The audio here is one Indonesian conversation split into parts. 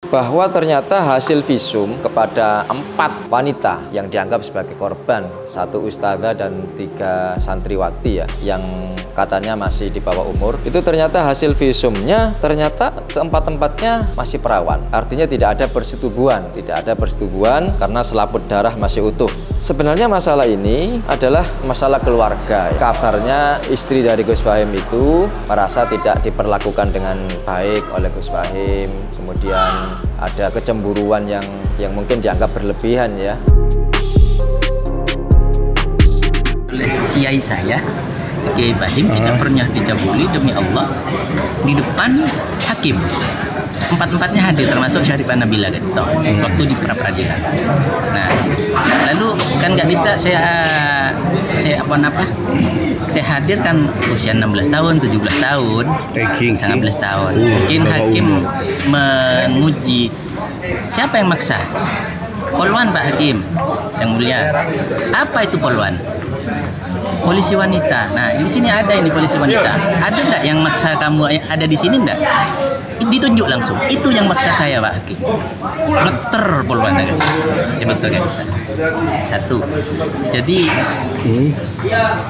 bahwa ternyata hasil visum kepada 4 wanita yang dianggap sebagai korban, 1 ustazah dan 3 santriwati ya, yang katanya masih di bawah umur, itu ternyata hasil visumnya ternyata keempat-empatnya masih perawan. Artinya tidak ada persetubuhan karena selaput darah masih utuh. Sebenarnya masalah ini adalah masalah keluarga. Kabarnya istri dari Gus Fahim itu merasa tidak diperlakukan dengan baik oleh Gus Fahim, kemudian ada kecemburuan yang mungkin dianggap berlebihan ya. Kiai saya, Kiai Fahim, tidak pernah dicabuli demi Allah di depan hakim. Empat-empatnya hadir, termasuk Syarifah Nabila gitu, waktu di pra-peradilan. Nah, lalu kan nggak bisa saya hadir kan usia 16 tahun, 17 tahun, 19 tahun. Mungkin hakim menguji siapa yang maksa. Polwan Pak Hakim, yang mulia. Apa itu polwan? Polisi wanita. Nah, di sini ada ini polisi wanita. Ada enggak yang maksa kamu ada di sini enggak? Ditunjuk langsung. Itu yang maksa saya, Pak Hakim. Leter polwan kan. Ya betul kan bisa. Satu. Jadi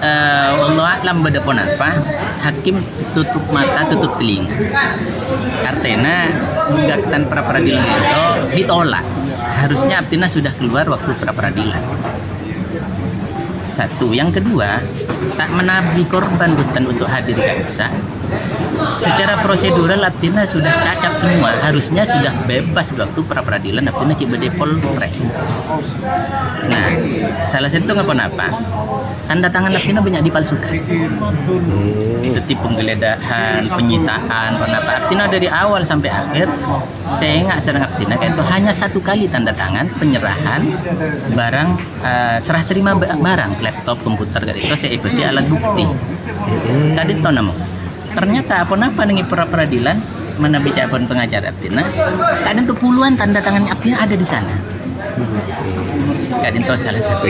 Allah alam bedapon apa? Hakim tutup mata, tutup telinga. Artinya gugatan pra peradilan itu ditolak. Harusnya Abtina sudah keluar waktu pra peradilan. Satu, yang kedua, tak menabi korban bukan untuk hadir gak bisa. Secara prosedural Abtina sudah cacat semua, harusnya sudah bebas waktu pra peradilan Abtina kibede Polres. Nah, salah satu ngapa-napa, tanda tangan Abtina banyak dipalsukan. Itu penggeledahan, penyitaan, kenapa Abtina dari awal sampai akhir saya nggak serang Abtina itu hanya 1 kali tanda tangan penyerahan barang, serah terima barang, laptop, komputer, itu saya ikuti alat bukti. Tadi tahu nama. Ternyata apa-apa nengi peradilan mana bicara pun pengacara Abtina, kadang tuh puluhan tanda tangan Abtina ada di sana. Kadang tuh salah satu.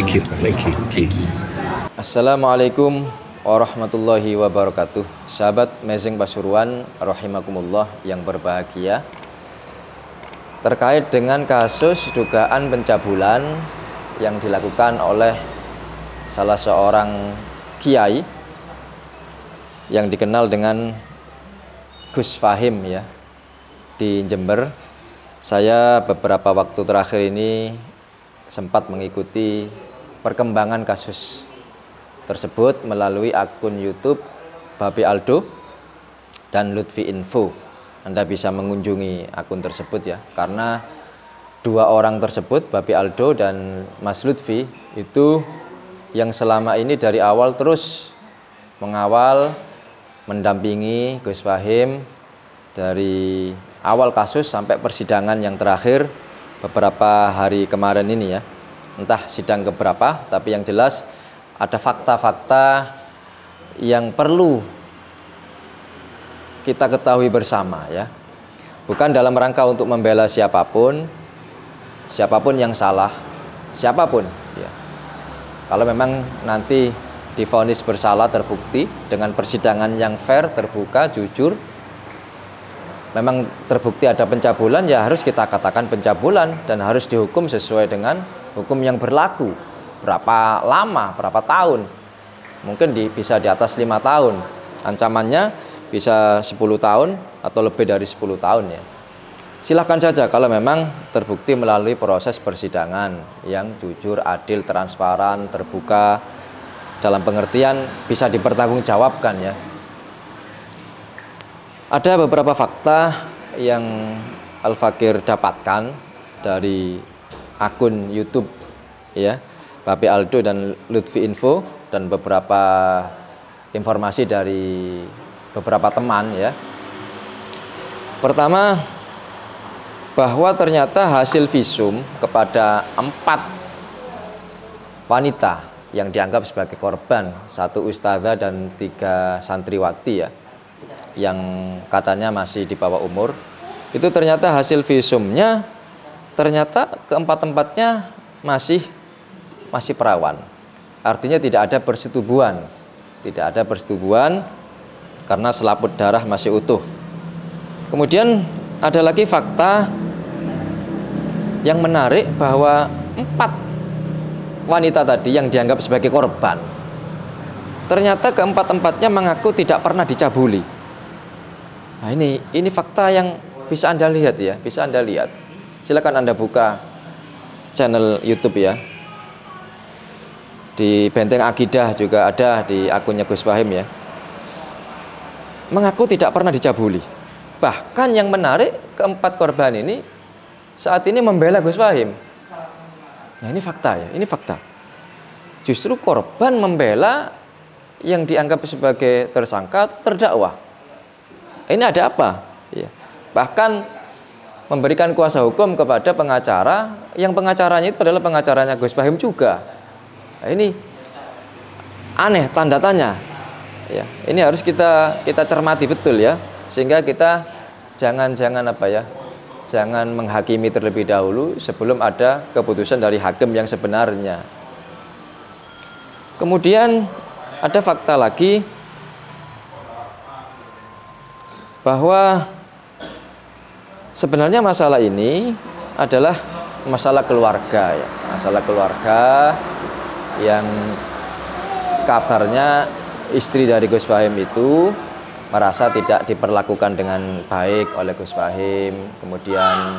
Assalamualaikum warahmatullahi wabarakatuh. Sahabat Mezeng Pasuruan rahimakumullah yang berbahagia. Terkait dengan kasus dugaan pencabulan yang dilakukan oleh salah seorang kiai yang dikenal dengan Gus Fahim ya di Jember. Saya beberapa waktu terakhir ini sempat mengikuti perkembangan kasus tersebut melalui akun YouTube Babi Aldo dan Lutfi Info. Anda bisa mengunjungi akun tersebut ya, karena 2 orang tersebut, Babi Aldo dan Mas Lutfi, itu yang selama ini dari awal terus mengawal, mendampingi Gus Fahim dari awal kasus sampai persidangan yang terakhir beberapa hari kemarin ini ya. Entah sidang keberapa, tapi yang jelas ada fakta-fakta yang perlu kita ketahui bersama ya. Bukan dalam rangka untuk membela siapapun yang salah, siapapun ya. Kalau memang nanti divonis bersalah terbukti dengan persidangan yang fair, terbuka, jujur, memang terbukti ada pencabulan, ya harus kita katakan pencabulan dan harus dihukum sesuai dengan hukum yang berlaku. Berapa lama, berapa tahun, mungkin bisa di atas 5 tahun, ancamannya bisa 10 tahun atau lebih dari 10 tahun ya. Silahkan saja kalau memang terbukti melalui proses persidangan yang jujur, adil, transparan, terbuka, dalam pengertian bisa dipertanggungjawabkan ya. Ada beberapa fakta yang Al-Fakir dapatkan dari akun YouTube ya Babi Aldo dan Lutfi Info, dan beberapa informasi dari beberapa teman ya. Pertama, bahwa ternyata hasil visum kepada 4 wanita yang dianggap sebagai korban, 1 ustazah dan 3 santriwati ya, yang katanya masih di bawah umur, itu ternyata hasil visumnya ternyata keempat-empatnya masih perawan. Artinya tidak ada persetubuhan karena selaput darah masih utuh. Kemudian ada lagi fakta yang menarik bahwa 4 wanita tadi yang dianggap sebagai korban, ternyata keempat-empatnya mengaku tidak pernah dicabuli. Nah, ini fakta yang bisa Anda lihat ya, bisa Anda lihat. Silakan Anda buka channel YouTube ya. Di Benteng Akidah juga ada di akunnya Gus Fahim ya. Mengaku tidak pernah dicabuli. Bahkan yang menarik, keempat korban ini saat ini membela Gus Fahim. Nah, ini fakta ya, ini fakta. Justru korban membela yang dianggap sebagai tersangka, terdakwa. Ini ada apa? Ya. Bahkan memberikan kuasa hukum kepada pengacara, yang pengacaranya itu adalah pengacaranya Gus Fahim juga. Nah, ini aneh, tanda tanya. Ya, ini harus kita cermati betul ya, sehingga kita jangan menghakimi terlebih dahulu sebelum ada keputusan dari hakim yang sebenarnya. Kemudian ada fakta lagi bahwa sebenarnya masalah ini adalah masalah keluarga ya, masalah keluarga yang kabarnya istri dari Gus Fahim itu merasa tidak diperlakukan dengan baik oleh Gus Fahim, kemudian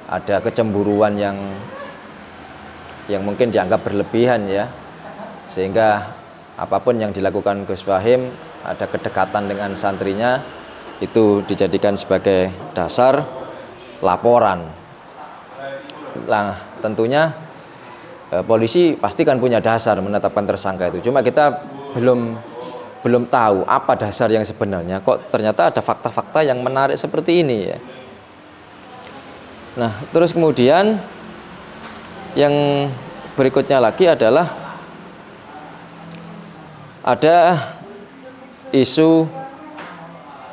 ada kecemburuan yang mungkin dianggap berlebihan ya, sehingga apapun yang dilakukan Gus Fahim, ada kedekatan dengan santrinya, itu dijadikan sebagai dasar laporan. Nah, tentunya polisi pasti kan punya dasar menetapkan tersangka itu. Cuma kita belum tahu apa dasar yang sebenarnya. Kok ternyata ada fakta-fakta yang menarik seperti ini ya. Nah, terus kemudian yang berikutnya lagi adalah ada isu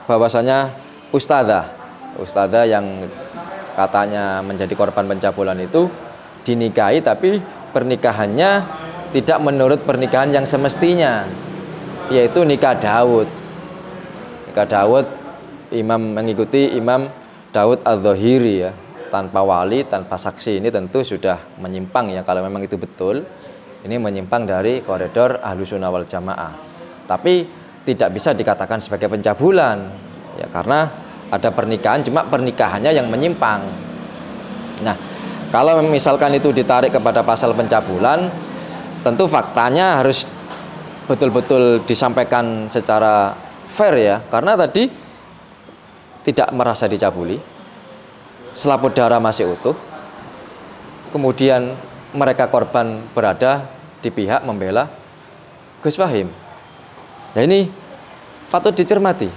bahwasanya ustadzah yang katanya menjadi korban pencabulan itu dinikahi, tapi pernikahannya tidak menurut pernikahan yang semestinya, yaitu nikah Daud. Nikah Daud, imam mengikuti Imam Daud Az-Zahiri ya, tanpa wali, tanpa saksi. Ini tentu sudah menyimpang ya, kalau memang itu betul. Ini menyimpang dari koridor Ahlussunnah wal Jamaah. Tapi tidak bisa dikatakan sebagai pencabulan ya, karena ada pernikahan, cuma pernikahannya yang menyimpang. Nah, kalau misalkan itu ditarik kepada pasal pencabulan, tentu faktanya harus betul-betul disampaikan secara fair ya, karena tadi tidak merasa dicabuli, selaput darah masih utuh, kemudian mereka korban berada di pihak membela Gus Fahim. Ya, ini patut dicermati.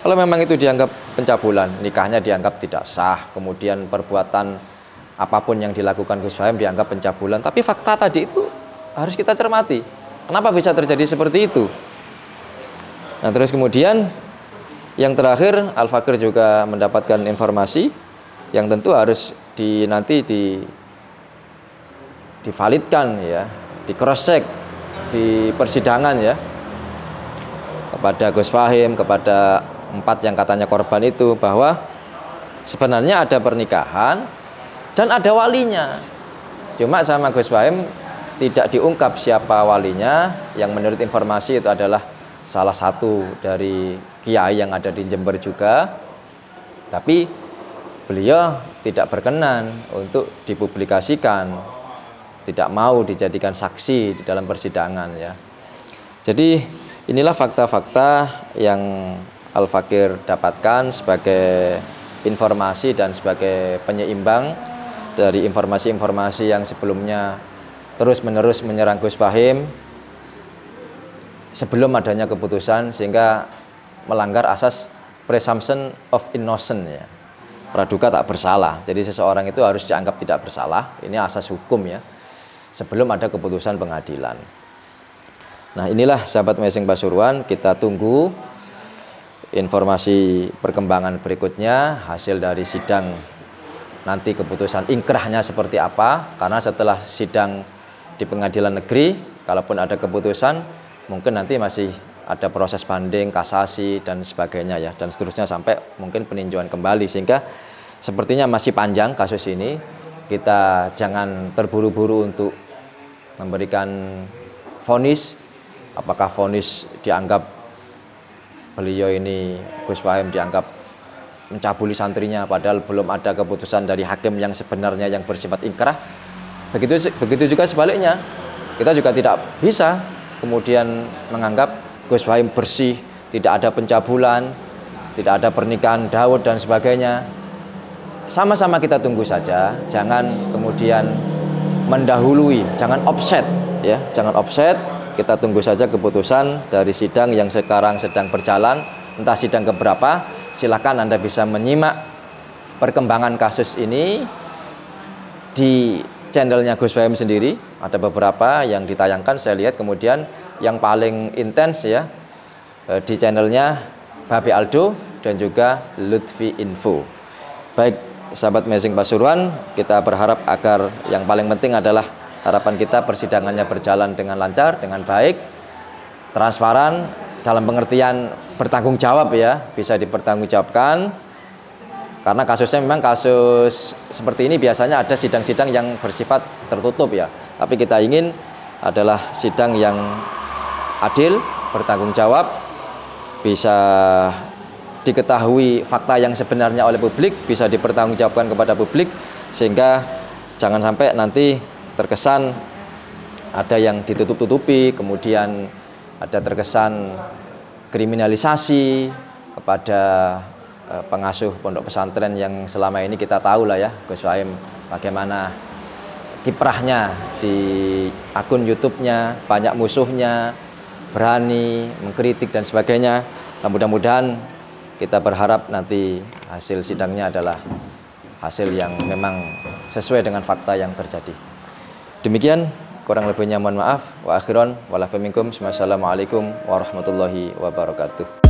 Kalau memang itu dianggap pencabulan, nikahnya dianggap tidak sah, kemudian perbuatan apapun yang dilakukan Gus Fahim dianggap pencabulan, tapi fakta tadi itu harus kita cermati. Kenapa bisa terjadi seperti itu? Nah, terus kemudian yang terakhir, Al-Fakir juga mendapatkan informasi yang tentu harus divalidkan ya, di cross check di persidangan ya, kepada Gus Fahim, kepada 4 yang katanya korban itu, bahwa sebenarnya ada pernikahan dan ada walinya. Cuma sama Gus Fahim tidak diungkap siapa walinya, yang menurut informasi itu adalah salah satu dari kiai yang ada di Jember juga. Tapi beliau tidak berkenan untuk dipublikasikan, tidak mau dijadikan saksi di dalam persidangan ya. Jadi inilah fakta-fakta yang Al-Fakir dapatkan sebagai informasi dan sebagai penyeimbang dari informasi-informasi yang sebelumnya terus-menerus menyerang Gus Fahim sebelum adanya keputusan, sehingga melanggar asas presumption of innocence ya, praduga tak bersalah. Jadi seseorang itu harus dianggap tidak bersalah, ini asas hukum ya, sebelum ada keputusan pengadilan. Nah, inilah sahabat Messing Pasuruan, kita tunggu informasi perkembangan berikutnya, hasil dari sidang nanti, keputusan ingkrahnya seperti apa, karena setelah sidang di pengadilan negeri, kalaupun ada keputusan, mungkin nanti masih ada proses banding, kasasi dan sebagainya ya, dan seterusnya sampai mungkin peninjauan kembali, sehingga sepertinya masih panjang kasus ini. kita jangan terburu-buru untuk memberikan vonis. Apakah vonis dianggap beliau ini, Gus Fahim, dianggap mencabuli santrinya, padahal belum ada keputusan dari hakim yang sebenarnya yang bersifat inkrah. Begitu juga sebaliknya, kita juga tidak bisa kemudian menganggap Gus Fahim bersih, tidak ada pencabulan, tidak ada pernikahan Daud dan sebagainya. Sama-sama kita tunggu saja, jangan kemudian mendahului, jangan offset ya, jangan offset. Kita tunggu saja keputusan dari sidang yang sekarang sedang berjalan, entah sidang keberapa. Silakan Anda bisa menyimak perkembangan kasus ini di channelnya Gus Fahim sendiri. Ada beberapa yang ditayangkan, saya lihat. Kemudian yang paling intens ya di channelnya Babe Aldo dan juga Lutfi Info. Baik, sahabat Amazing Pasuruan, kita berharap agar yang paling penting adalah harapan kita persidangannya berjalan dengan lancar, dengan baik, transparan, dalam pengertian bertanggung jawab ya, bisa dipertanggungjawabkan. Karena kasusnya memang kasus seperti ini biasanya ada sidang-sidang yang bersifat tertutup ya. Tapi kita ingin adalah sidang yang adil, bertanggung jawab, bisa diketahui fakta yang sebenarnya oleh publik, bisa dipertanggungjawabkan kepada publik, sehingga jangan sampai nanti terkesan ada yang ditutup-tutupi, kemudian ada terkesan kriminalisasi kepada pengasuh pondok pesantren yang selama ini kita tahu lah ya, Gus Fahim bagaimana kiprahnya di akun YouTube-nya, banyak musuhnya, berani mengkritik dan sebagainya. Mudah-mudahan kita berharap nanti hasil sidangnya adalah hasil yang memang sesuai dengan fakta yang terjadi. Demikian, kurang lebihnya mohon maaf. Wa akhiran wala faminkum. Wassalamualaikum warahmatullahi wabarakatuh.